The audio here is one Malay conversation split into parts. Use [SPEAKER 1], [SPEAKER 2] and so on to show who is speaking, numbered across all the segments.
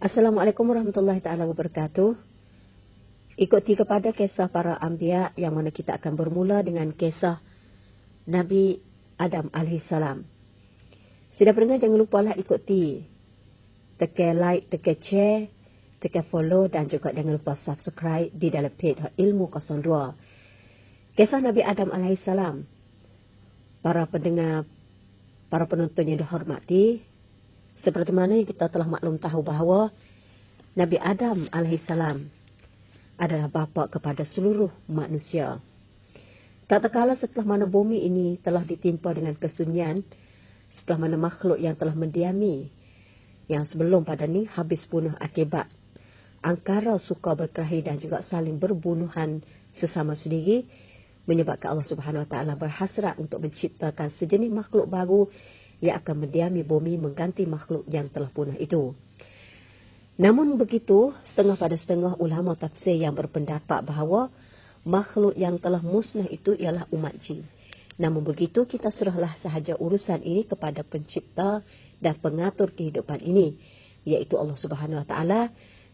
[SPEAKER 1] Assalamualaikum warahmatullahi taala wabarakatuh. Ikuti kepada kisah para anbiya yang mana kita akan bermula dengan kisah Nabi Adam alaihissalam. Sudah pendengar, jangan lupalah ikuti. Tekan like, tekan share, tekan follow dan juga jangan lupa subscribe di dalam page Ilmu 02. Kisah Nabi Adam alaihissalam. Para pendengar, para penonton yang dihormati, seperti mana yang kita telah maklum tahu bahawa Nabi Adam alaihissalam adalah bapa kepada seluruh manusia. Tak terkala setelah mana bumi ini telah ditimpa dengan kesunyian, setelah mana makhluk yang telah mendiami, yang sebelum pada ni habis punah akibat angkara suka berkelahi dan juga saling berbunuhan sesama sendiri, menyebabkan Allah Subhanahu Wa Taala berhasrat untuk menciptakan sejenis makhluk baru yang akan mendiami bumi mengganti makhluk yang telah punah itu. Namun begitu, setengah pada setengah ulama tafsir yang berpendapat bahawa makhluk yang telah musnah itu ialah umat jin. Namun begitu, kita serahlah sahaja urusan ini kepada pencipta dan pengatur kehidupan ini, iaitu Allah Subhanahu Wa Taala,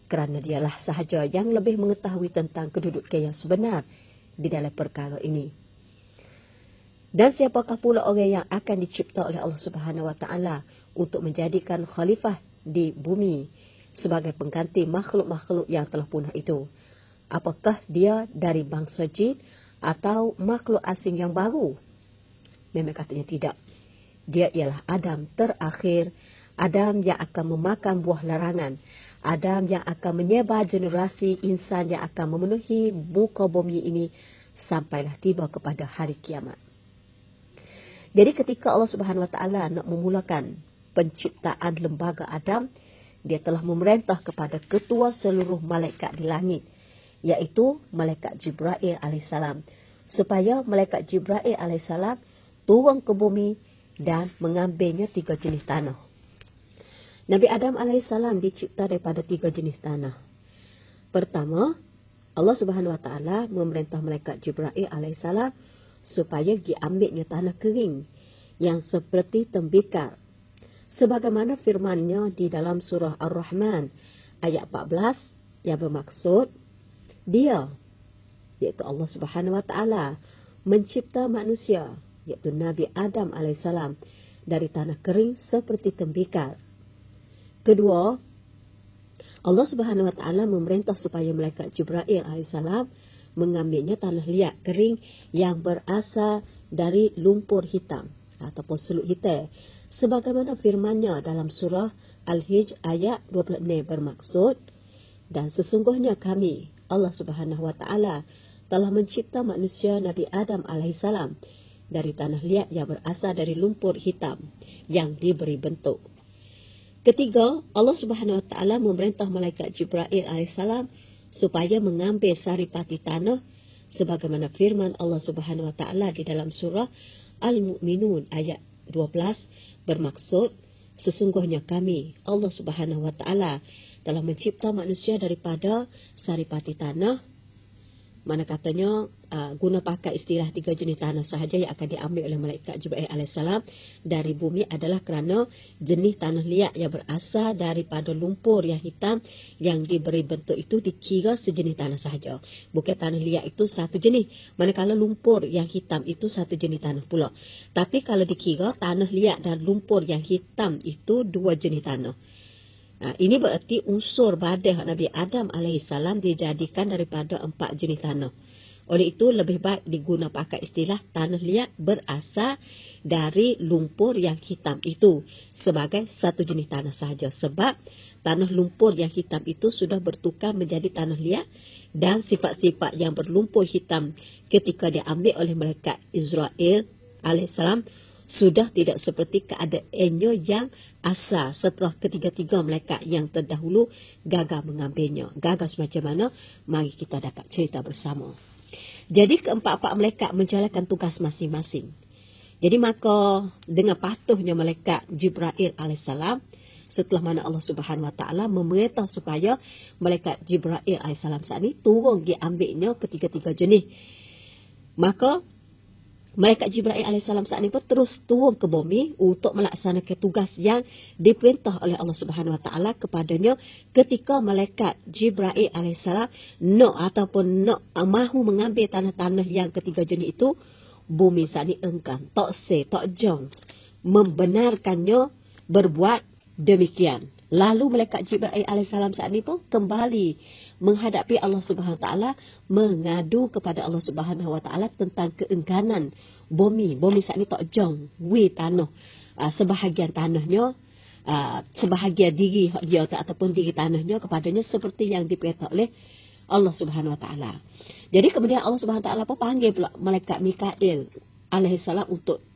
[SPEAKER 1] kerana dialah sahaja yang lebih mengetahui tentang kedudukan yang sebenar di dalam perkara ini. Dan siapakah pula orang yang akan dicipta oleh Allah Subhanahu Wa Taala untuk menjadikan khalifah di bumi sebagai pengganti makhluk-makhluk yang telah punah itu? Apakah dia dari bangsa jin atau makhluk asing yang baru? Memang katanya tidak. Dia ialah Adam terakhir, Adam yang akan memakan buah larangan, Adam yang akan menyebar generasi insan yang akan memenuhi muka bumi ini sampailah tiba kepada hari kiamat. Jadi ketika Allah Subhanahu Wa Taala nak memulakan penciptaan lembaga Adam, dia telah memerintah kepada ketua seluruh malaikat di langit, iaitu malaikat Jibril alaihissalam, supaya malaikat Jibril alaihissalam turun ke bumi dan mengambilnya 3 jenis tanah. Nabi Adam alaihissalam dicipta daripada 3 jenis tanah. Pertama, Allah Subhanahu Wa Taala memerintah malaikat Jibril alaihissalam supaya diambilnya tanah kering yang seperti tembikar, sebagaimana firman-Nya di dalam surah Ar-Rahman ayat 14 yang bermaksud Dia, iaitu Allah Subhanahu Wa Taala, mencipta manusia, iaitu Nabi Adam alaihissalam, dari tanah kering seperti tembikar. Kedua, Allah Subhanahu Wa Taala memerintah supaya malaikat Jibril alaihissalam mengambilnya tanah liat kering yang berasal dari lumpur hitam ataupun selut hitam, sebagaimana firman-Nya dalam surah Al-Hijr ayat 26 bermaksud, dan sesungguhnya kami, Allah Subhanahu Wa Taala, telah mencipta manusia Nabi Adam alaihissalam dari tanah liat yang berasal dari lumpur hitam yang diberi bentuk. Ketiga, Allah Subhanahu Wa Taala memerintah malaikat Jibril alaihissalam supaya mengambil saripati tanah, sebagaimana firman Allah Subhanahu Wa Taala di dalam surah Al-Mu'minun ayat 12 bermaksud, sesungguhnya kami, Allah Subhanahu Wa Taala, telah mencipta manusia daripada saripati tanah. Mana katanya guna pakai istilah 3 jenis tanah sahaja yang akan diambil oleh malaikat Jibril alaihissalam dari bumi adalah kerana jenis tanah liat yang berasal daripada lumpur yang hitam yang diberi bentuk itu dikira sejenis tanah sahaja. Bukan tanah liat itu satu jenis, manakala lumpur yang hitam itu satu jenis tanah pula. Tapi kalau dikira tanah liat dan lumpur yang hitam itu 2 jenis tanah. Ini berarti unsur badan Nabi Adam alaihissalam dijadikan daripada 4 jenis tanah. Oleh itu lebih baik diguna pakai istilah tanah liat berasal dari lumpur yang hitam itu sebagai satu jenis tanah sahaja. Sebab tanah lumpur yang hitam itu sudah bertukar menjadi tanah liat, dan sifat-sifat yang berlumpur hitam ketika diambil oleh malaikat Israel alaihissalam sudah tidak seperti keadaannya yang asal setelah ketiga-tiga malaikat yang terdahulu gagal mengambilnya. Gagal semacam mana? Mari kita dapat cerita bersama. Jadi keempat-empat malaikat menjalankan tugas masing-masing. Jadi maka dengan patuhnya malaikat Jibril alaihissalam, setelah mana Allah Subhanahu Wa Taala memerintah supaya malaikat Jibril alaihissalam saat ini turun diambilnya ketiga-tiga jenis, maka Malaikat Jibril alaihissalam saat ini pun terus turun ke bumi untuk melaksanakan tugas yang diperintah oleh Allah Subhanahu Wa Taala kepadanya ketika malaikat Jibril alaihissalam nak mahu mengambil tanah-tanah yang ketiga jenis itu, bumi saat ini enggan, tak jong membenarkannya berbuat demikian. Lalu malaikat Jibril alaihissalam saat ini pun kembali menghadapi Allah Subhanahu Wa Taala, mengadu kepada Allah Subhanahu Wa Taala tentang keengganan bumi. Bumi saat ini tak jong tanah. Sebahagian tanahnya, sebahagian diri dia ataupun diri tanahnya kepadanya seperti yang diperintah oleh Allah Subhanahu Wa Taala. Jadi kemudian Allah Subhanahu Wa Taala pun panggil pula malaikat Mikail alaihissalam untuk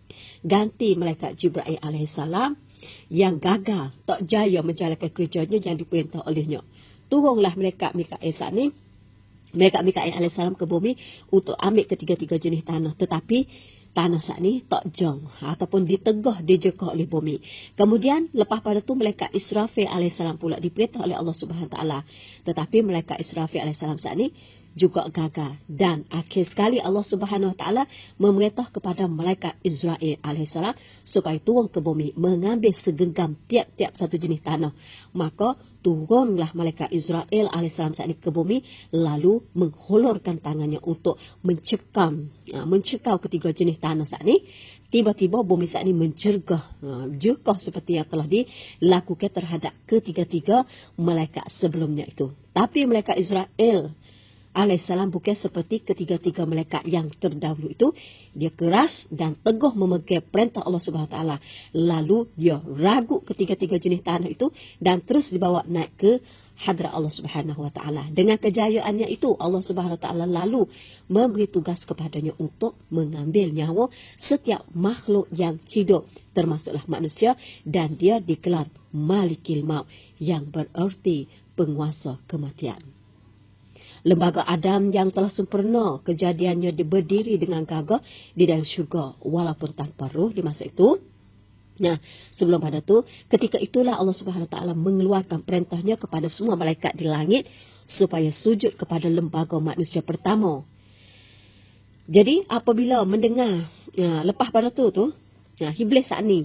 [SPEAKER 1] ganti malaikat Jibril alaihissalam yang gagal, tak jaya menjalankan kerjanya yang diperintah olehnya. Turunlah malaikat Mikail saat ini, malaikat Mikail alaihissalam ke bumi untuk ambil ketiga-tiga jenis tanah. Tetapi tanah saat ini tak jong ataupun dijekah oleh bumi. Kemudian lepas pada tu malaikat Israfil alaihissalam pula diperintah oleh Allah Subhanahu Wa Taala. Tetapi malaikat Israfil alaihissalam saat ini juga gagal. Dan akhir sekali Allah Subhanahu Wa Taala memerintah kepada malaikat Israel alaihissalam supaya turun ke bumi mengambil segenggam tiap-tiap satu jenis tanah. Maka turunlah malaikat Israel alaihissalam saat ini ke bumi, lalu menghulurkan tangannya untuk mencekau ketiga jenis tanah saat ini. Tiba-tiba bumi saat ini menjergah seperti yang telah dilakukan terhadap ketiga-tiga malaikat sebelumnya itu. Tapi malaikat Israel alaihissalam bukan seperti ketiga-tiga malaikat yang terdahulu itu. Dia keras dan teguh memegang perintah Allah Subhanahu Wa Taala. Lalu dia ragu ketiga-tiga jenis tanah itu dan terus dibawa naik ke hadrat Allah Subhanahu Wa Taala. Dengan kejayaannya itu, Allah Subhanahu Wa Taala lalu memberi tugas kepadanya untuk mengambil nyawa setiap makhluk yang hidup, termasuklah manusia, dan dia digelar Malikil Maut yang bererti penguasa kematian. Lembaga Adam yang telah sempurna, kejadiannya berdiri dengan gagah di dalam syurga walaupun tanpa ruh di masa itu. Nah, sebelum pada itu, ketika itulah Allah Subhanahu Wa Taala mengeluarkan perintahnya kepada semua malaikat di langit supaya sujud kepada lembaga manusia pertama. Jadi apabila mendengar lepas pada tu Iblis saat ni,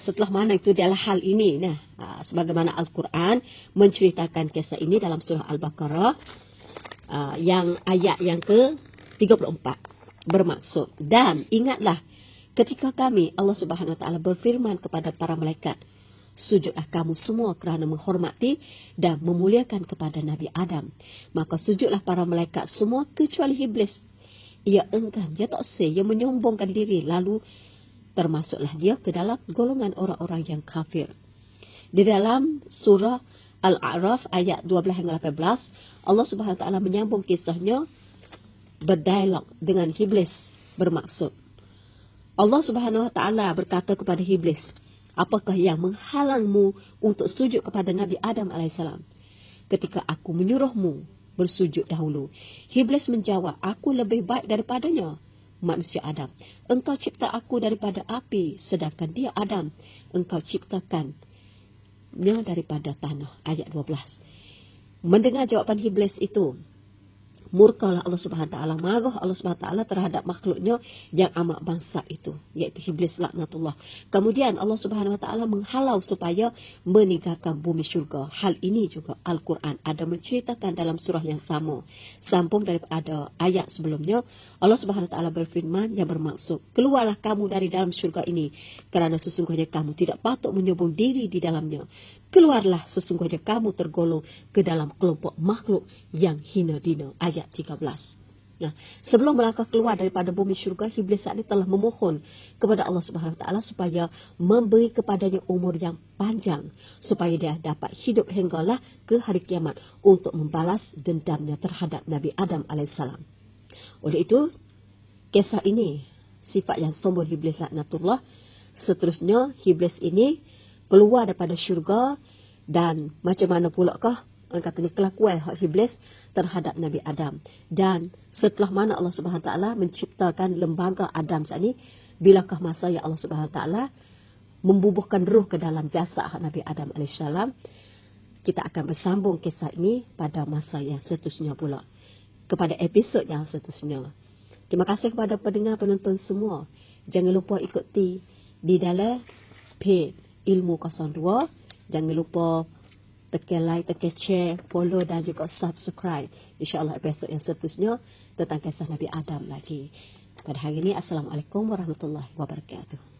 [SPEAKER 1] setelah mana itu adalah hal ini. Sebagaimana Al-Quran menceritakan kisah ini dalam surah Al-Baqarah yang ayat yang ke-34 bermaksud, dan ingatlah ketika kami Allah Subhanahu Wa Taala berfirman kepada para malaikat, sujudlah kamu semua kerana menghormati dan memuliakan kepada Nabi Adam. Maka sujudlah para malaikat semua kecuali Iblis. Ia enggan, dia tak ia menyombongkan diri, lalu termasuklah dia ke dalam golongan orang-orang yang kafir. Di dalam surah Al-A'raf ayat 12 hingga 18, Allah Subhanahu Wa Taala menyambung kisahnya berdialog dengan Iblis bermaksud. Allah Subhanahu Wa Taala berkata kepada Iblis, apakah yang menghalangmu untuk sujud kepada Nabi Adam alaihissalam ketika aku menyuruhmu bersujud dahulu? Iblis menjawab, aku lebih baik daripadanya, manusia Adam. Engkau cipta aku daripada api, sedangkan dia Adam engkau ciptakannya daripada tanah. Ayat 12. Mendengar jawapan Iblis itu, murkalah Allah Subhanahu Wa Taala, marah Allah Subhanahu Wa Taala terhadap makhluknya yang amat bangsa itu, iaitu Iblis laknatullah. Kemudian Allah Subhanahu Wa Taala menghalau supaya meninggalkan bumi syurga. Hal ini juga Al-Quran ada menceritakan dalam surah yang sama. Sambung daripada ayat sebelumnya, Allah Subhanahu Wa Taala berfirman yang bermaksud, keluarlah kamu dari dalam syurga ini, kerana sesungguhnya kamu tidak patut menyembung diri di dalamnya. Keluarlah, sesungguhnya kamu tergolong ke dalam kelompok makhluk yang hina dina. Ayat 13. Nah, sebelum melangkah keluar daripada bumi syurga, Iblis saat ini telah memohon kepada Allah Subhanahu Wa Taala supaya memberi kepadanya umur yang panjang, supaya dia dapat hidup hinggalah ke hari kiamat untuk membalas dendamnya terhadap Nabi Adam alaihissalam. Oleh itu, kisah ini sifat yang sombong Iblis laknatullah. Seterusnya, Iblis ini keluar daripada syurga, dan macam mana pula kah katanya kelakuan Iblis terhadap Nabi Adam. Dan setelah mana Allah Subhanahu Wa Taala menciptakan lembaga Adam saat ini, bilakah masa yang Allah Subhanahu Wa Taala membubuhkan ruh ke dalam jasad Nabi Adam alaihissalam? Kita akan bersambung kisah ini pada masa yang seterusnya pula, kepada episod yang seterusnya. Terima kasih kepada pendengar penonton semua. Jangan lupa ikuti di dalam page Ilmu 02. Jangan lupa tekan like, tekan share, follow dan juga subscribe. InsyaAllah episod yang seterusnya tentang kisah Nabi Adam lagi. Pada hari ini, Assalamualaikum warahmatullahi wabarakatuh.